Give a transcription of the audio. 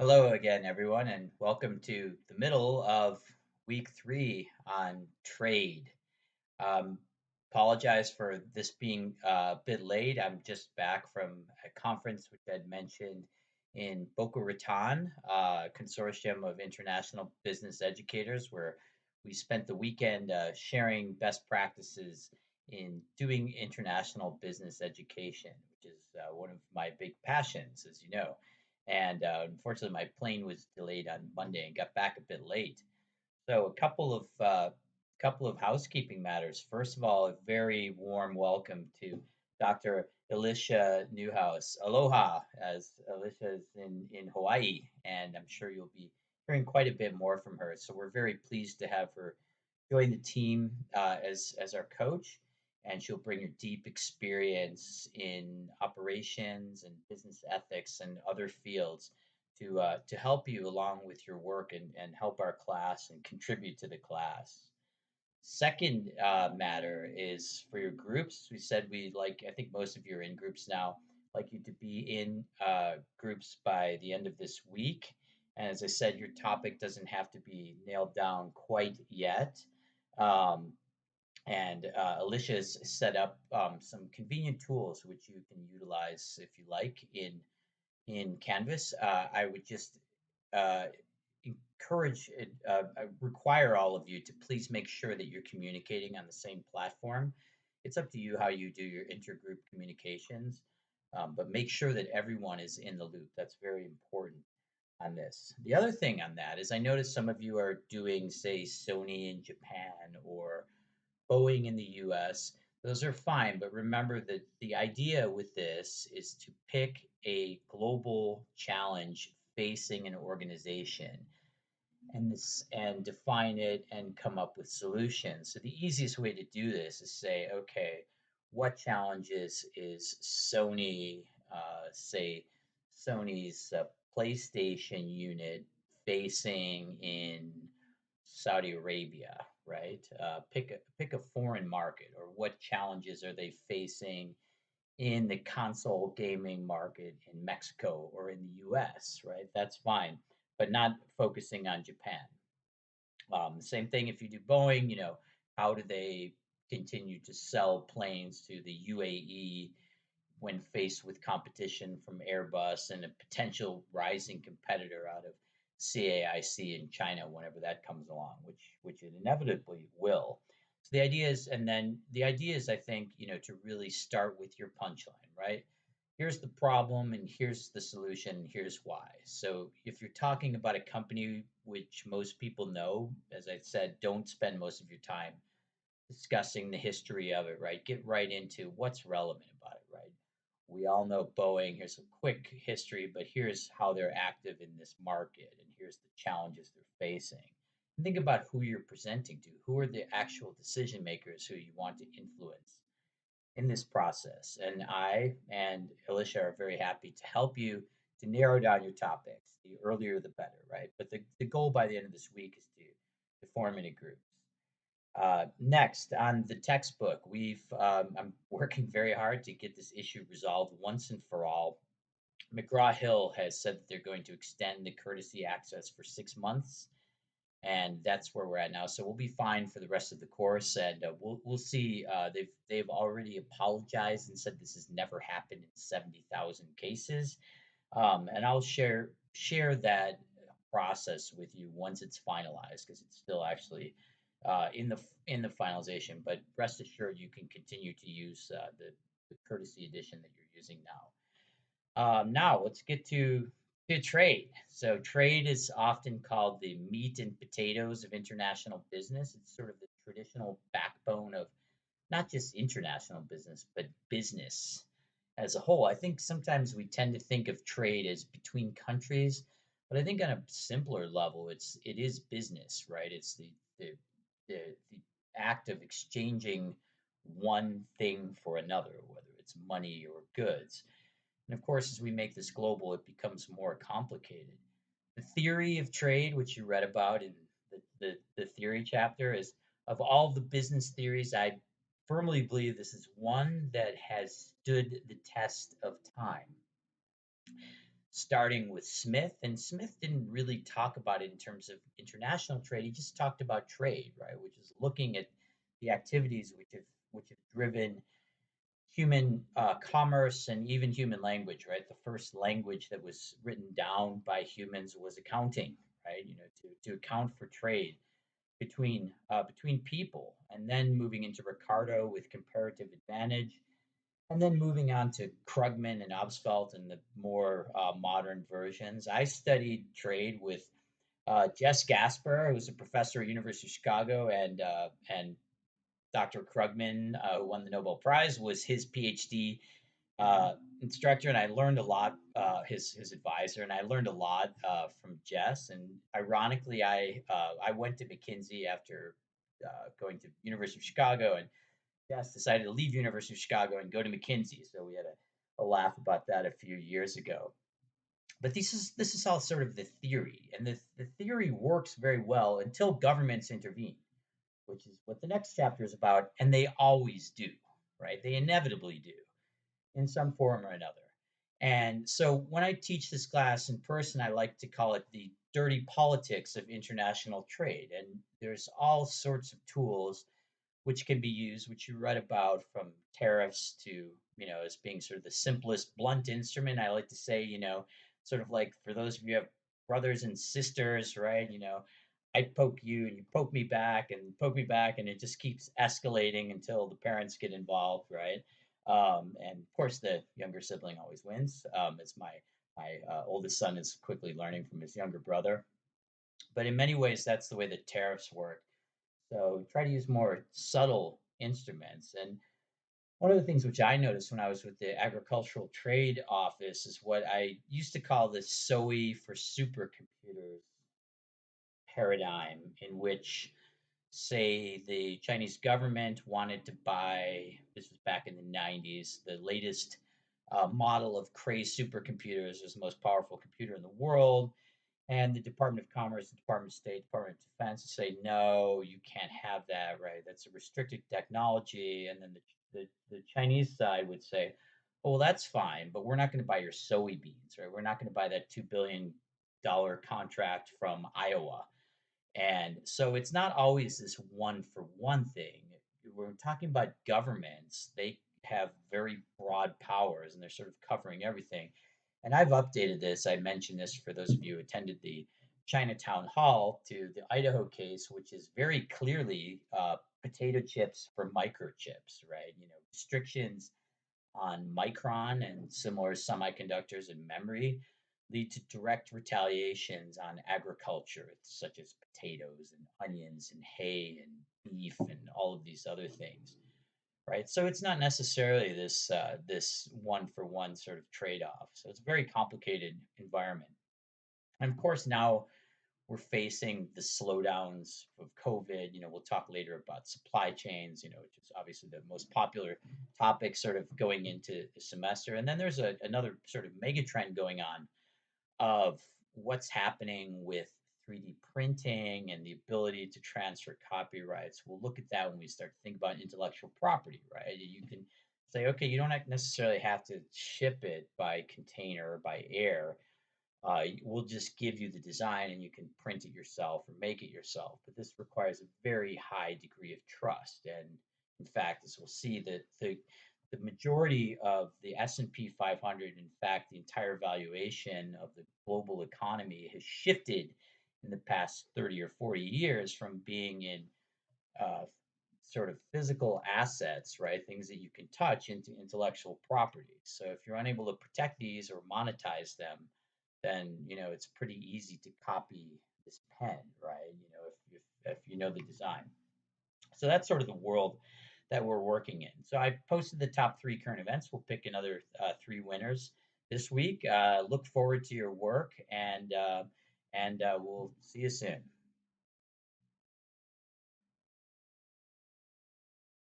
Hello again, everyone, and welcome to the middle of week three on trade. Um, Apologize for this being a bit late. I'm just back from a conference which I'd mentioned in Boca Raton, consortium of international business educators, where we spent the weekend sharing best practices in doing international business education, which is one of my big passions, as you know. And unfortunately, my plane was delayed on Monday and got back a bit late. So a couple of housekeeping matters. First of all, a very warm welcome to Dr. Alicia Newhouse. Aloha, as Alicia is in Hawaii, and I'm sure you'll be hearing quite a bit more from her. So we're very pleased to have her join the team as our coach, and she'll bring her deep experience in operations and business ethics and other fields to help you along with your work and help our class and contribute to the class. Second matter is for your groups. We said we like, I think most of you are in groups now, like you to be in groups by the end of this week. And as I said, your topic doesn't have to be nailed down quite yet. Um, and Alicia's set up some convenient tools which you can utilize if you like in Canvas. I would just uh, encourage it, require all of you to please make sure that you're communicating on the same platform. It's up to you how you do your intergroup communications, but make sure that everyone is in the loop. That's very important on this. The other thing on that is I noticed some of you are doing, say, Sony in Japan or Boeing in the US. Those are fine, but remember that the idea with this is to pick a global challenge facing an organization and define it and come up with solutions. So the easiest way to do this is say, okay, what challenges is Sony, say Sony's PlayStation unit facing in Saudi Arabia, right? Pick a foreign market, or what challenges are they facing in the console gaming market in Mexico or in the US, right? That's fine, but not focusing on Japan. Same thing if you do Boeing, how do they continue to sell planes to the UAE when faced with competition from Airbus and a potential rising competitor out of CAIC in China whenever that comes along, which it inevitably will. So the idea is, I think, to really start with your punchline, right? Here's the problem, and here's the solution, and here's why. So if you're talking about a company which most people know, as I said, don't spend most of your time discussing the history of it, right? Get right into what's relevant about it, right? We all know Boeing. Here's a quick history, but here's how they're active in this market, and here's the challenges they're facing. And think about who you're presenting to. Who are the actual decision makers who you want to influence in this process? And I and Alicia are very happy to help you to narrow down your topics. The earlier, the better, right? But the goal by the end of this week is to form into groups. Next, on the textbook, I'm working very hard to get this issue resolved once and for all. McGraw-Hill has said that they're going to extend the courtesy access for 6 months, and that's where we're at now. So we'll be fine for the rest of the course, and we'll see. They've already apologized and said this has never happened in 70,000 cases, and I'll share that process with you once it's finalized because it's still actually in the finalization. But rest assured, you can continue to use the courtesy edition that you're using now. Now let's get to trade. So trade is often called the meat and potatoes of international business. It's sort of the traditional backbone of not just international business, but business as a whole. I think sometimes we tend to think of trade as between countries, but I think on a simpler level, it is business, right? It's the act of exchanging one thing for another, whether it's money or goods. And of course, as we make this global, it becomes more complicated. The theory of trade, which you read about in the theory chapter, is of all the business theories, I firmly believe this is one that has stood the test of time. starting with Smith. And Smith didn't really talk about it in terms of international trade. He just talked about trade, right? Which is looking at the activities which have driven human commerce and even human language, right? The first language that was written down by humans was accounting, right? To account for trade between people, and then moving into Ricardo with comparative advantage, and then moving on to Krugman and Obstfeld and the more modern versions. I studied trade with Jess Gasper, who was a professor at University of Chicago, and Dr. Krugman, who won the Nobel Prize, was his PhD instructor, and I learned a lot. His advisor, and I learned a lot from Jess. And ironically, I went to McKinsey after going to University of Chicago, and Jess decided to leave University of Chicago and go to McKinsey. So we had a laugh about that a few years ago. But this is all sort of the theory, and the theory works very well until governments intervene, which is what the next chapter is about, and they always do, right? They inevitably do in some form or another. And so when I teach this class in person, I like to call it the dirty politics of international trade. And there's all sorts of tools which can be used, which you read about, from tariffs to, as being sort of the simplest blunt instrument. I like to say, sort of like, for those of you who have brothers and sisters, right? I poke you and you poke me back and poke me back, and it just keeps escalating until the parents get involved, right? And of course, the younger sibling always wins. As my oldest son is quickly learning from his younger brother. But in many ways, that's the way the tariffs work. So try to use more subtle instruments. And one of the things which I noticed when I was with the Agricultural Trade Office is what I used to call the SOE for supercomputers paradigm, in which, say, the Chinese government wanted to buy, this was back in the 90s, the latest model of Cray supercomputers, was the most powerful computer in the world. And the Department of Commerce, the Department of State, Department of Defense say, no, you can't have that, right? That's a restricted technology. And then the Chinese side would say, oh, well, that's fine, but we're not going to buy your soybeans, right? We're not going to buy that $2 billion contract from Iowa. And so it's not always this one for one thing. We're talking about governments, they have very broad powers and they're sort of covering everything. And I've updated this. I mentioned this for those of you who attended the Chinatown Hall, to the Idaho case, which is very clearly potato chips for microchips, right? Restrictions on Micron and similar semiconductors and memory lead to direct retaliations on agriculture, such as potatoes and onions and hay and beef and all of these other things, right? So it's not necessarily this one for one sort of trade off. So it's a very complicated environment. And of course, now we're facing the slowdowns of COVID. We'll talk later about supply chains, which is obviously the most popular topic sort of going into the semester. And then there's another sort of mega trend going on of what's happening with 3D printing and the ability to transfer copyrights. We'll look at that when we start to think about intellectual property, right? You can say, okay, you don't necessarily have to ship it by container or by air. We'll just give you the design and you can print it yourself or make it yourself. But this requires a very high degree of trust. And in fact, as we'll see, that the majority of the S&P 500, in fact, the entire valuation of the global economy has shifted in the past 30 or 40 years from being in uh, sort of physical assets, right? Things that you can touch, into intellectual property. So if you're unable to protect these or monetize them, then it's pretty easy to copy this pen, right? If you know the design. So that's sort of the world that we're working in. So I posted the top 3 current events. We'll pick another 3 winners this week. Look forward to your work, and we'll see you soon.